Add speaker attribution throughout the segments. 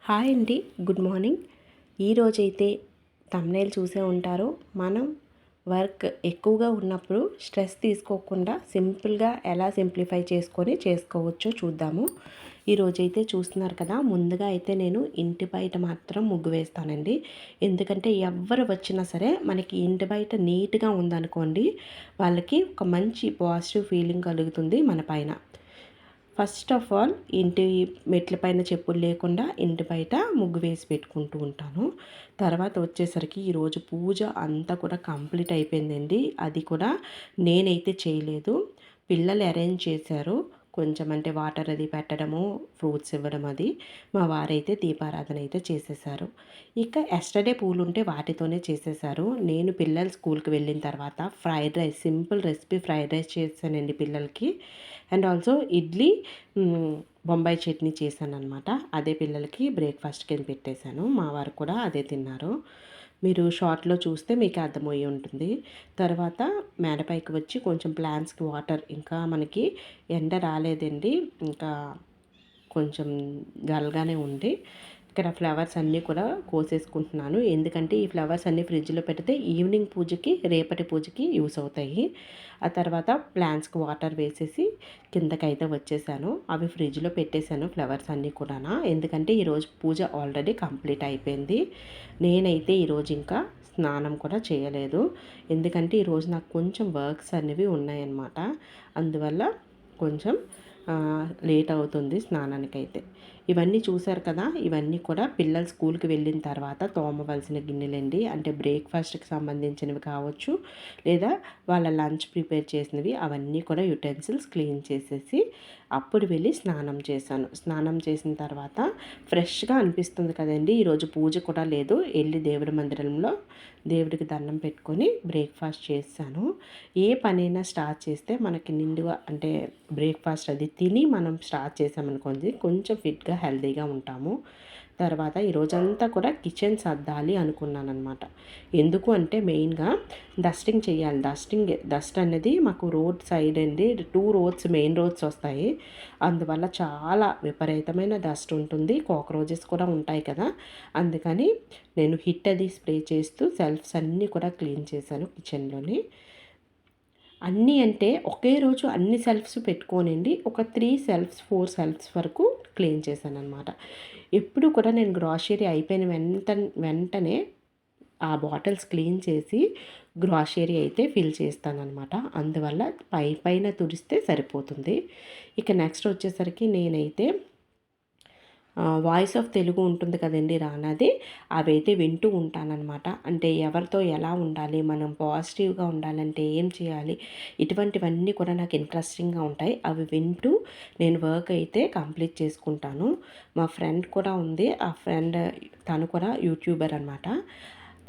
Speaker 1: Hi అండి, good morning. ఈరోజైతే thumbnail చూసే ఉంటారు. మనం వర్క్ ఎక్కువగా ఉన్నప్పుడు స్ట్రెస్ తీసుకోకుండా సింపుల్గా ఎలా సింప్లిఫై చేసుకోవచ్చో చూద్దాము. ఈరోజైతే చూస్తున్నారు కదా, ముందుగా అయితే నేను ఇంటి బయట మాత్రం ముగ్గు వేస్తానండి. ఎందుకంటే ఎవరు వచ్చినా సరే మనకి ఇంటి బయట నీట్గా ఉందనుకోండి, వాళ్ళకి ఒక మంచి పాజిటివ్ ఫీలింగ్ కలుగుతుంది మన పైన. ఫస్ట్ ఆఫ్ ఆల్ ఇంటి మెట్ల పైన చెప్పులు లేకుండా ఇంటి బయట ముగ్గు వేసి పెట్టుకుంటూ ఉంటాను. తర్వాత వచ్చేసరికి ఈరోజు పూజ అంతా కూడా కంప్లీట్ అయిపోయిందండి. అది కూడా నేనైతే చేయలేదు, పిల్లలు అరేంజ్ చేశారు. కొంచెం అంటే వాటర్ అది పెట్టడము, ఫ్రూట్స్ ఇవ్వడం, అది మా వారైతే దీపారాధన అయితే చేసేసారు. ఇక ఎస్టర్డే పూలు ఉంటే వాటితోనే చేసేసారు. నేను పిల్లలు స్కూల్కి వెళ్ళిన తర్వాత fried rice, simple recipe fried rice చేశానండి పిల్లలకి. అండ్ ఆల్సో ఇడ్లీ, బొంబాయి చట్నీ చేశానమాట. అదే పిల్లలకి బ్రేక్ఫాస్ట్ కింద పెట్టేశాను. మా వారు కూడా అదే తిన్నారు. మీరు షార్ట్లో చూస్తే మీకు అర్థమయ్యి ఉంటుంది. తర్వాత మేడపైకి వచ్చి కొంచెం ప్లాంట్స్కి వాటర్, ఇంకా మనకి ఎండ రాలేదండి, ఇంకా కొంచెం డల్గానే ఉంది. ఇక్కడ ఫ్లవర్స్ అన్నీ కూడా కోసేసుకుంటున్నాను. ఎందుకంటే ఈ ఫ్లవర్స్ అన్నీ ఫ్రిడ్జ్లో పెడితే ఈవినింగ్ పూజకి, రేపటి పూజకి యూస్ అవుతాయి. ఆ తర్వాత ప్లాంట్స్కి వాటర్ వేసేసి కిందకైతే వచ్చేసాను. అవి ఫ్రిడ్జ్లో పెట్టేశాను ఫ్లవర్స్ అన్నీ కూడా. ఎందుకంటే ఈరోజు పూజ ఆల్రెడీ కంప్లీట్ అయిపోయింది. నేనైతే ఈరోజు ఇంకా స్నానం కూడా చేయలేదు. ఎందుకంటే ఈరోజు నాకు కొంచెం వర్క్స్ అనేవి ఉన్నాయన్నమాట. అందువల్ల కొంచెం లేట్ అవుతుంది స్నానానికైతే. ఇవన్నీ చూసారు కదా, ఇవన్నీ కూడా పిల్లలు స్కూల్కి వెళ్ళిన తర్వాత తోమవలసిన గిన్నెలండి. అంటే బ్రేక్ఫాస్ట్కి సంబంధించినవి కావచ్చు, లేదా వాళ్ళ లంచ్ ప్రిపేర్ చేసినవి, అవన్నీ కూడా యుటెన్సిల్స్ క్లీన్ చేసేసి అప్పుడు వెళ్ళి స్నానం చేశాను. స్నానం చేసిన తర్వాత ఫ్రెష్గా అనిపిస్తుంది కదండి. ఈరోజు పూజ కూడా లేదు, వెళ్ళి దేవుడి మందిరంలో దేవుడికి దండం పెట్టుకొని బ్రేక్ఫాస్ట్ చేశాను. ఏ పనైనా స్టార్ట్ చేస్తే మనకి నిండుగా, అంటే బ్రేక్ఫాస్ట్ అది తిని మనం స్టార్ట్ చేసామనుకోండి, కొంచెం ఫిట్గా హెల్తీగా ఉంటాము. తర్వాత ఈరోజంతా కూడా కిచెన్ సర్దాలి అనుకున్నాను అనమాట. ఎందుకు అంటే మెయిన్గా డస్టింగ్ చేయాలి. డస్ట్ అనేది మాకు రోడ్ సైడ్ అండి, 2 రోడ్స్, మెయిన్ రోడ్స్ వస్తాయి. అందువల్ల చాలా విపరీతమైన డస్ట్ ఉంటుంది, కాక్రోచెస్ కూడా ఉంటాయి కదా. అందుకని నేను హిట్ అది స్ప్రే చేస్తూ సెల్ఫ్స్ అన్నీ కూడా క్లీన్ చేశాను కిచెన్లోని. అన్నీ అంటే ఒకే రోజు అన్ని సెల్ఫ్స్ పెట్టుకోనండి, ఒక 3 సెల్ఫ్స్ 4 సెల్ఫ్స్ వరకు క్లీన్ చేశాను అనమాట. ఎప్పుడు కూడా నేను గ్రాసరీ అయిపోయిన వెంటనే ఆ బాటిల్స్ క్లీన్ చేసి గ్రాసరీ అయితే ఫిల్ చేస్తానన్నమాట. అందువల్ల పైన తుడిస్తే సరిపోతుంది. ఇక నెక్స్ట్ వచ్చేసరికి నేనైతే వాయిస్ ఆఫ్ తెలుగు ఉంటుంది కదండి, రానాది, అవైతే వింటూ ఉంటానన్నమాట. అంటే ఎవరితో ఎలా ఉండాలి, మనం పాజిటివ్గా ఉండాలంటే ఏం చేయాలి, ఇటువంటివన్నీ కూడా నాకు ఇంట్రెస్టింగ్గా ఉంటాయి. అవి వింటూ నేను వర్క్ అయితే కంప్లీట్ చేసుకుంటాను. మా ఫ్రెండ్ కూడా ఉంది, ఆ ఫ్రెండ్ తను కూడా యూట్యూబర్ అనమాట.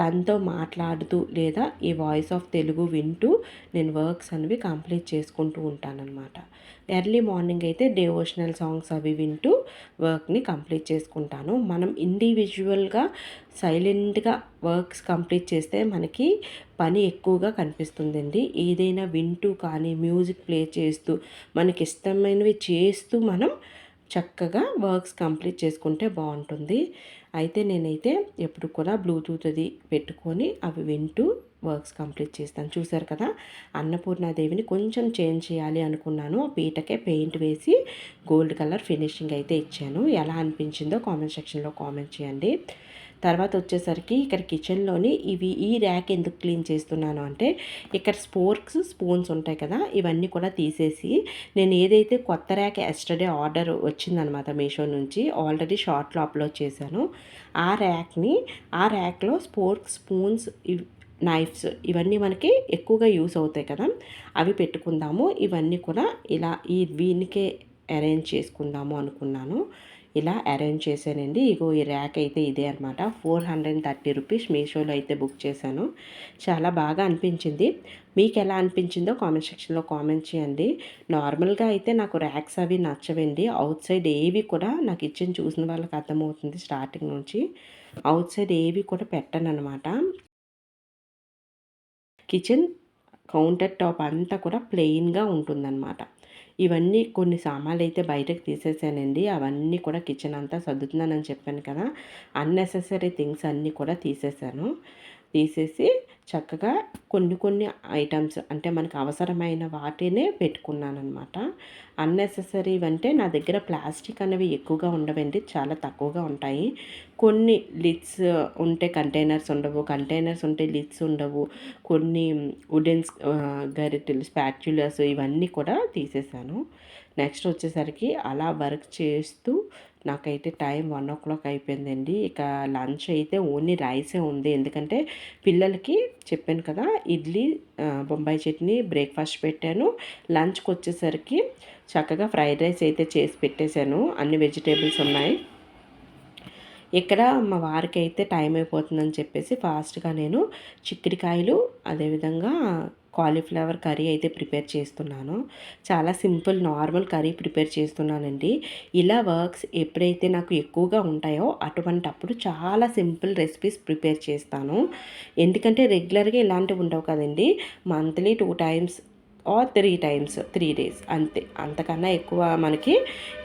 Speaker 1: తనతో మాట్లాడుతూ లేదా ఈ వాయిస్ ఆఫ్ తెలుగు వింటూ నేను వర్క్స్ అనేవి కంప్లీట్ చేసుకుంటూ ఉంటానన్నమాట. ఎర్లీ మార్నింగ్ అయితే డివోషనల్ సాంగ్స్ అవి వింటూ వర్క్ని కంప్లీట్ చేసుకుంటాను. మనం ఇండివిజువల్గా సైలెంట్గా వర్క్స్ కంప్లీట్ చేస్తే మనకి పని ఎక్కువగా కనిపిస్తుందండి. ఏదైనా వింటూ కానీ మ్యూజిక్ ప్లే చేస్తూ మనకి ఇష్టమైనవి చేస్తూ మనం చక్కగా వర్క్స్ కంప్లీట్ చేసుకుంటే బాగుంటుంది. అయితే నేనైతే ఎప్పుడు కూడా బ్లూటూత్ అది పెట్టుకొని అవి వింటూ వర్క్స్ కంప్లీట్ చేస్తాను. చూసారు కదా, అన్నపూర్ణాదేవిని కొంచెం చేంజ్ చేయాలి అనుకున్నాను. పీటకే పెయింట్ వేసి గోల్డ్ కలర్ ఫినిషింగ్ అయితే ఇచ్చాను. ఎలా అనిపించిందో కామెంట్ సెక్షన్లో కామెంట్ చేయండి. తర్వాత వచ్చేసరికి ఇక్కడ కిచెన్లోని ఈ ర్యాక్ ఎందుకు క్లీన్ చేస్తున్నాను అంటే, ఇక్కడ స్పూన్స్ ఉంటాయి కదా, ఇవన్నీ కూడా తీసేసి నేను ఏదైతే కొత్త ర్యాక్ ఎస్టర్డే ఆర్డర్ వచ్చిందనమాట మీషో నుంచి, ఆల్రెడీ షార్ట్లో అప్లోడ్ చేశాను. ఆ ర్యాక్లో స్పూన్స్, నైఫ్స్ ఇవన్నీ మనకి ఎక్కువగా యూస్ అవుతాయి కదా, అవి పెట్టుకుందాము. ఇవన్నీ కూడా ఇలా వీనికే అరేంజ్ చేసుకుందాము అనుకున్నాను. ఇలా అరేంజ్ చేశానండి. ఇగో ఈ ర్యాక్ అయితే ఇదే అనమాట. 430 రూపీస్ మీషోలో అయితే బుక్ చేశాను. చాలా బాగా అనిపించింది. మీకు ఎలా అనిపించిందో కామెంట్ సెక్షన్లో కామెంట్ చేయండి. నార్మల్గా అయితే నాకు ర్యాక్స్ అవి నచ్చవండి. అవుట్ సైడ్ ఏవి కూడా, నాకు కిచెన్ చూసిన వాళ్ళకి అర్థమవుతుంది స్టార్టింగ్ నుంచి, అవుట్ సైడ్ ఏవి కూడా పెట్టను అనమాట. కిచెన్ కౌంటర్ టాప్ అంతా కూడా ప్లెయిన్గా ఉంటుందన్నమాట. ఇవన్నీ కొన్ని సామాన్లు అయితే బయటకు తీసేసానండి. అవన్నీ కూడా కిచెన్ అంతా సర్దుతున్నానని చెప్పాను కదా, అన్నెసెసరీ థింగ్స్ అన్నీ కూడా తీసేసి చక్కగా కొన్ని కొన్ని ఐటమ్స్ అంటే మనకు అవసరమైన వాటినే పెట్టుకున్నానమాట. అన్నెసెసరీవి అంటే నా దగ్గర ప్లాస్టిక్ అనేవి ఎక్కువగా ఉండవండి, చాలా తక్కువగా ఉంటాయి. కొన్ని లిడ్స్ ఉంటే కంటైనర్స్ ఉండవు, కంటైనర్స్ ఉంటే లిడ్స్ ఉండవు, కొన్ని వుడెన్స్ గరిటెలు స్పాచ్యులర్స్ ఇవన్నీ కూడా తీసేసాను. నెక్స్ట్ వచ్చేసరికి అలా వర్క్ చేస్తూ నాకైతే టైం 1:00 అయిపోయిందండి. ఇక లంచ్ అయితే ఓన్లీ రైసే ఉంది, ఎందుకంటే పిల్లలకి చెప్పాను కదా ఇడ్లీ బొంబాయి చట్నీ బ్రేక్ఫాస్ట్ పెట్టాను. లంచ్కి వచ్చేసరికి చక్కగా ఫ్రైడ్ రైస్ అయితే చేసి పెట్టేశాను, అన్ని వెజిటేబుల్స్ ఉన్నాయి. ఇక్కడ మా వారికి అయితే టైం అయిపోతుందని చెప్పేసి ఫాస్ట్గా నేను చిక్కుడుకాయలు అదేవిధంగా కాలీఫ్లవర్ కర్రీ అయితే ప్రిపేర్ చేస్తున్నాను. చాలా సింపుల్ నార్మల్ కర్రీ ప్రిపేర్ చేస్తున్నానండి. ఇలా వర్క్స్ ఎప్పుడైతే నాకు ఎక్కువగా ఉంటాయో అటువంటప్పుడు చాలా సింపుల్ రెసిపీస్ ప్రిపేర్ చేస్తాను. ఎందుకంటే రెగ్యులర్గా ఇలాంటివి ఉండవు కదండి, monthly 2 times or 3 times 3 days అంతే, అంతకన్నా ఎక్కువ మనకి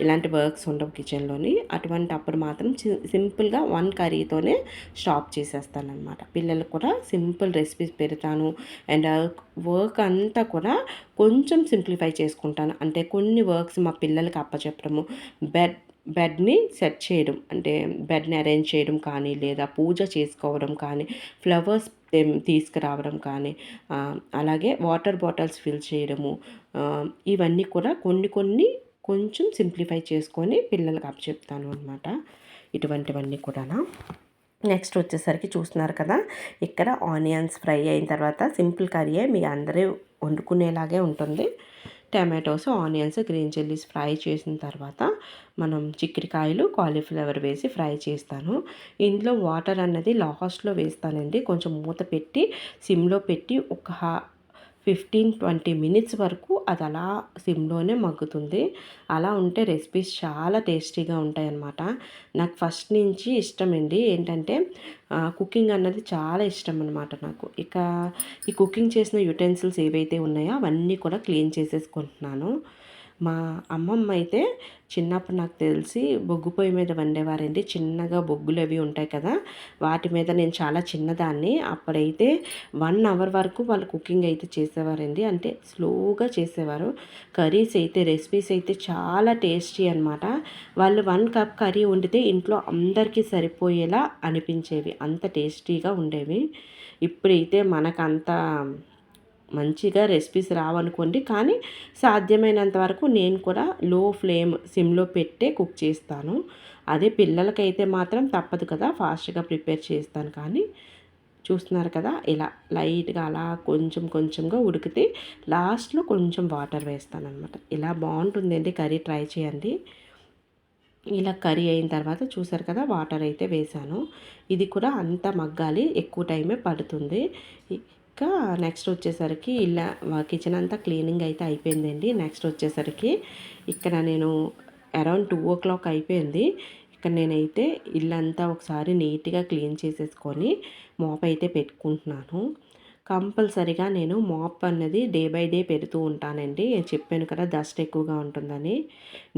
Speaker 1: ఇలాంటి వర్క్స్ ఉండవు కిచెన్లోని. అటువంటి అప్పుడు మాత్రం సింపుల్గా 1 కర్రీతోనే స్టాప్ చేసేస్తానమాట. పిల్లలకు కూడా సింపుల్ రెసిపీస్ పెడతాను. అండ్ వర్క్ అంతా కూడా కొంచెం సింప్లిఫై చేసుకుంటాను. అంటే కొన్ని వర్క్స్ మా పిల్లలకి అప్పచెప్పడము, బెడ్ని సెట్ చేయడం, అంటే బెడ్ని అరేంజ్ చేయడం కానీ, లేదా పూజ చేసుకోవడం కానీ, ఫ్లవర్స్ తీసుకురావడం కానీ, అలాగే వాటర్ బాటిల్స్ ఫిల్ చేయడము, ఇవన్నీ కూడా కొన్ని కొంచెం సింప్లిఫై చేసుకొని పిల్లలకి అప్పచెప్తాను అనమాట. ఇటువంటివన్నీ కూడా. నెక్స్ట్ వచ్చేసరికి చూస్తున్నారు కదా, ఇక్కడ ఆనియన్స్ ఫ్రై అయిన తర్వాత సింపుల్ కర్రీయే మీ అందరూ వండుకునేలాగే ఉంటుంది. Tomatoes, onions, green chillies fry చేసిన తర్వాత మనం చిక్కుడుకాయలు కాలీఫ్లవర్ వేసి ఫ్రై చేస్తాను. ఇందులో వాటర్ అన్నది లాస్ట్లో వేస్తానండి. కొంచెం మూత పెట్టి సిమ్లో పెట్టి ఒక 15-20 మినిట్స్ వరకు అది అలా సిమ్లోనే మగ్గుతుంది. అలా ఉంటే రెసిపీస్ చాలా టేస్టీగా ఉంటాయన్నమాట. నాకు ఫస్ట్ నుంచి ఇష్టమండి, ఏంటంటే కుకింగ్ అన్నది చాలా ఇష్టం అనమాట నాకు. ఇక ఈ కుకింగ్ చేసిన యుటెన్సిల్స్ ఏవైతే ఉన్నాయో అవన్నీ కూడా క్లీన్ చేసేసుకుంటున్నాను. మా అమ్మమ్మ అయితే చిన్నప్పుడు నాకు తెలిసి బొగ్గు పొయ్యి మీద వండేవారండి. చిన్నగా బొగ్గులు అవి ఉంటాయి కదా, వాటి మీద నేను చాలా చిన్నదాన్ని. అప్పుడైతే 1 అవర్ వరకు వాళ్ళు కుకింగ్ అయితే చేసేవారండి, అంటే స్లోగా చేసేవారు. కర్రీస్ అయితే రెసిపీస్ అయితే చాలా టేస్టీ అనమాట. వాళ్ళు 1 కప్ కర్రీ వండితే ఇంట్లో అందరికీ సరిపోయేలా అనిపించేవి, అంత టేస్టీగా ఉండేవి. ఇప్పుడైతే మనకంత మంచిగా రెసిపీస్ రావనుకోండి, కానీ సాధ్యమైనంత వరకు నేను కూడా లో ఫ్లేమ్ సిమ్లో పెట్టే కుక్ చేస్తాను. అదే పిల్లలకైతే మాత్రం తప్పదు కదా, ఫాస్ట్గా ప్రిపేర్ చేస్తాను. కానీ చూస్తున్నారు కదా, ఇలా లైట్గా అలా కొంచెంగా ఉడికితే లాస్ట్లో కొంచెం వాటర్ వేస్తాను అనమాట. ఇలా బాగుంటుందండి కర్రీ, ట్రై చేయండి. ఇలా కర్రీ అయిన తర్వాత చూసారు కదా, వాటర్ అయితే వేసాను. ఇది కూడా అంతా మగ్గాలి, ఎక్కువ టైమే పడుతుంది. ఇంకా నెక్స్ట్ వచ్చేసరికి ఇలా కిచెన్ అంతా క్లీనింగ్ అయితే అయిపోయిందండి. నెక్స్ట్ వచ్చేసరికి ఇక్కడ నేను అరౌండ్ 2:00 అయిపోయింది. ఇక్కడ నేనైతే ఇల్లంతా ఒకసారి నీట్గా క్లీన్ చేసేసుకొని మోప్ అయితే పెట్టుకుంటున్నాను. కంపల్సరిగా నేను మాప్ అన్నది డే బై డే పెడుతూ ఉంటానండి. చెప్పాను కదా డస్ట్ ఎక్కువగా ఉంటుందని.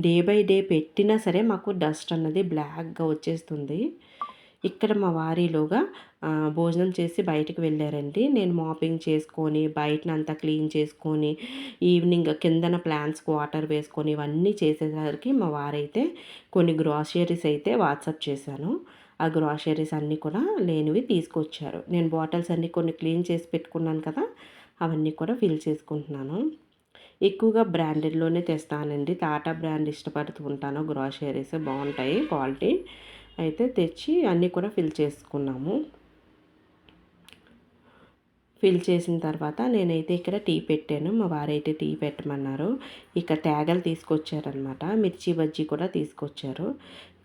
Speaker 1: డే బై డే పెట్టినా సరే మాకు డస్ట్ అన్నది బ్లాక్గా వచ్చేస్తుంది. ఇక్కడ మా వారిలోగా భోజనం చేసి బయటికి వెళ్ళారండి. నేను మాపింగ్ చేసుకొని బయటనంతా క్లీన్ చేసుకొని ఈవినింగ్ కిందన ప్లాంట్స్కి వాటర్ వేసుకొని ఇవన్నీ చేసేసరికి మా వారైతే కొన్ని గ్రాసరీస్ అయితే వాట్సాప్ చేశాను. ఆ గ్రాసరీస్ అన్నీ కూడా లేనివి తీసుకొచ్చారు. నేను బాటిల్స్ అన్నీ కొన్ని క్లీన్ చేసి పెట్టుకున్నాను కదా, అవన్నీ కూడా ఫిల్ చేసుకుంటున్నాను. ఎక్కువగా బ్రాండెడ్లోనే తెస్తానండి, టాటా బ్రాండ్ ఇష్టపడుతూ ఉంటాను. గ్రాసరీస్ బాగుంటాయి క్వాలిటీ. అయితే తెచ్చి అన్నీ కూడా ఫిల్ చేసుకున్నాము. ఫిల్ చేసిన తర్వాత నేనైతే ఇక్కడ టీ పెట్టాను, మా వారైతే టీ పెట్టమన్నారు. ఇక తేగలు తీసుకొచ్చారనమాట, మిర్చి బజ్జీ కూడా తీసుకొచ్చారు.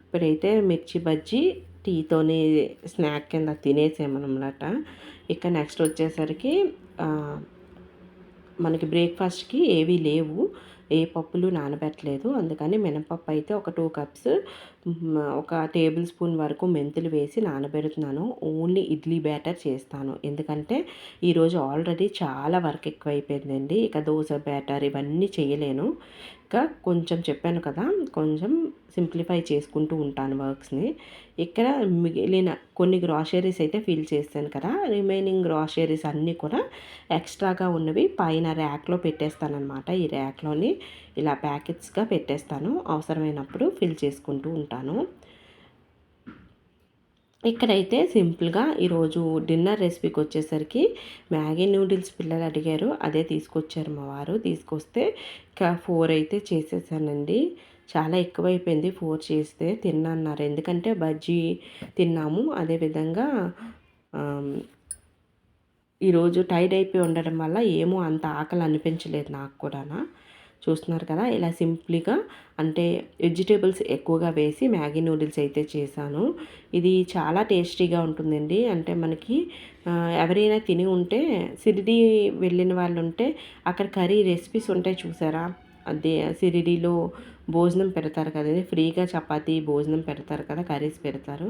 Speaker 1: ఇప్పుడైతే మిర్చి బజ్జీ టీతోని స్నాక్ కింద తినేసామన్నమాట. ఇక నెక్స్ట్ వచ్చేసరికి మనకి బ్రేక్ఫాస్ట్కి ఏవీ లేవు, ఏ పప్పులు నానబెట్టలేదు. అందుకని మినపప్పు అయితే ఒక 2 కప్స్, ఒక టేబుల్ స్పూన్ వరకు మెంతులు వేసి నానబెడుతున్నాను. ఓన్లీ ఇడ్లీ బ్యాటర్ చేస్తాను, ఎందుకంటే ఈరోజు ఆల్రెడీ చాలా వర్క్ ఎక్కువైపోయిందండి. ఇక దోశ బ్యాటర్ ఇవన్నీ చేయలేను. ఇంకా కొంచెం చెప్పాను కదా, కొంచెం సింప్లిఫై చేసుకుంటూ ఉంటాను వర్క్స్ని. ఇక్కడ మిగిలిన కొన్ని గ్రాసరీస్ అయితే ఫిల్ చేస్తాను కదా, రిమైనింగ్ గ్రాసరీస్ అన్నీ కూడా ఎక్స్ట్రాగా ఉన్నవి పైన ర్యాక్లో పెట్టేస్తానమాట. ఈ ర్యాక్లోని ఇలా ప్యాకెట్స్గా పెట్టేస్తాను, అవసరమైనప్పుడు ఫిల్ చేసుకుంటూ ఉంటాను. ఇక్కడైతే సింపుల్గా ఈరోజు డిన్నర్ రెసిపీకి వచ్చేసరికి మ్యాగీ నూడిల్స్ పిల్లలు అడిగారు, అదే తీసుకొచ్చారు మా వారు. తీసుకొస్తే ఇంకా 4 అయితే చేసేసానండి. చాలా ఎక్కువైపోయింది 4 చేస్తే, తిన్నన్నారు. ఎందుకంటే బజ్జీ తిన్నాము, అదేవిధంగా ఈరోజు టైర్డ్ అయిపోయి ఉండడం వల్ల ఏమో అంత ఆకలి అనిపించలేదు నాకు కూడా. చూస్తున్నారు కదా, ఇలా సింప్లీగా అంటే వెజిటేబుల్స్ ఎక్కువగా వేసి మ్యాగీ నూడిల్స్ అయితే చేశాను. ఇది చాలా టేస్టీగా ఉంటుందండి. అంటే మనకి ఎవరైనా తిని ఉంటే, షిరిడి వెళ్ళిన వాళ్ళు ఉంటే అక్కడ కర్రీ రెసిపీస్ ఉంటాయి చూసారా, అదే షిరిడిలో భోజనం పెడతారు కదా, ఫ్రీగా చపాతీ భోజనం పెడతారు కదా, కర్రీస్ పెడతారు.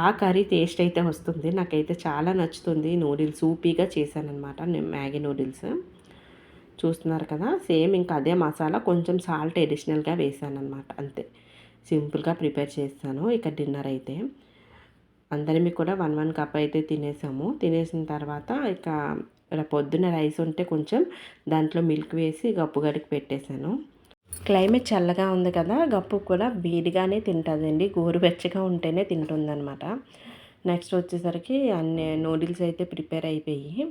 Speaker 1: ఆ కర్రీ టేస్ట్ అయితే వస్తుంది. నాకైతే చాలా నచ్చుతుంది. నూడిల్స్ సూపీగా చేశానమాట నేను మ్యాగీ నూడిల్స్. చూస్తున్నారు కదా, సేమ్ ఇంకా అదే మసాలా, కొంచెం సాల్ట్ అడిషనల్గా వేసానమాట, అంతే. సింపుల్గా ప్రిపేర్ చేస్తాను. ఇక డిన్నర్ అయితే అందరిమీ కూడా 1 కప్ అయితే తినేసాము. తినేసిన తర్వాత ఇక పొద్దున్న రైస్ ఉంటే కొంచెం దాంట్లో మిల్క్ వేసి గప్పు గడికి పెట్టేశాను. క్లైమేట్ చల్లగా ఉంది కదా, గప్పు కూడా వేడిగానే తింటుందండి, గోరువెచ్చగా ఉంటేనే తింటుందన్నమాట. నెక్స్ట్ వచ్చేసరికి అన్ని నూడిల్స్ అయితే ప్రిపేర్ అయిపోయి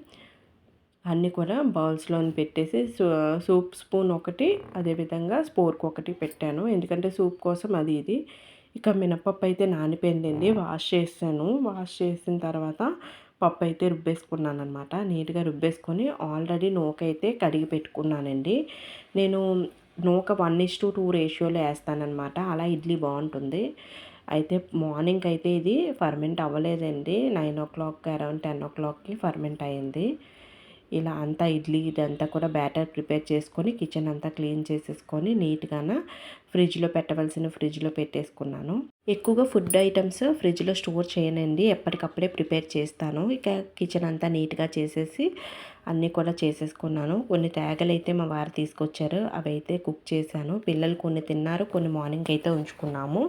Speaker 1: అన్నీ కూడా బౌల్స్లోని పెట్టేసి సూప్ స్పూన్ ఒకటి, అదేవిధంగా స్పోర్క్ ఒకటి పెట్టాను, ఎందుకంటే సూప్ కోసం అది ఇది. ఇక మినపప్పు అయితే నానిపోయిందండి, వాష్ చేశాను. వాష్ చేసిన తర్వాత పప్పు అయితే రుబ్బేసుకున్నాను అనమాట. నీట్గా రుబ్బేసుకొని ఆల్రెడీ నూకైతే కడిగి పెట్టుకున్నానండి. నేను నూక 1:2 రేషియోలో వేస్తానన్నమాట, అలా ఇడ్లీ బాగుంటుంది. అయితే మార్నింగ్ అయితే ఇది ఫర్మెంట్ అవ్వలేదండి, 9 అరౌండ్ 10 ఫర్మెంట్ అయింది. ఇలా అంతా ఇడ్లీ ఇదంతా కూడా బ్యాటర్ ప్రిపేర్ చేసుకొని కిచెన్ అంతా క్లీన్ చేసేసుకొని నీట్గాన ఫ్రిడ్జ్లో పెట్టవలసిన ఫ్రిడ్జ్లో పెట్టేసుకున్నాను. ఎక్కువగా ఫుడ్ ఐటమ్స్ ఫ్రిడ్జ్లో స్టోర్ చేయనండి, ఎప్పటికప్పుడే ప్రిపేర్ చేస్తాను. ఇక కిచెన్ అంతా నీట్గా చేసేసి అన్నీ కూడా చేసేసుకున్నాను. కొన్ని తేగలు అయితే మా వారు తీసుకొచ్చారు, అవి అయితే కుక్ చేశాను. పిల్లలు కొన్ని తిన్నారు, కొన్ని మార్నింగ్ అయితే ఉంచుకున్నాము.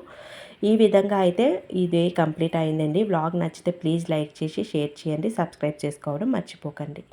Speaker 1: ఈ విధంగా అయితే ఇదే కంప్లీట్ అయిందండి. వ్లాగ్ నచ్చితే ప్లీజ్ లైక్ చేసి షేర్ చేయండి, సబ్స్క్రైబ్ చేసుకోవడం మర్చిపోకండి.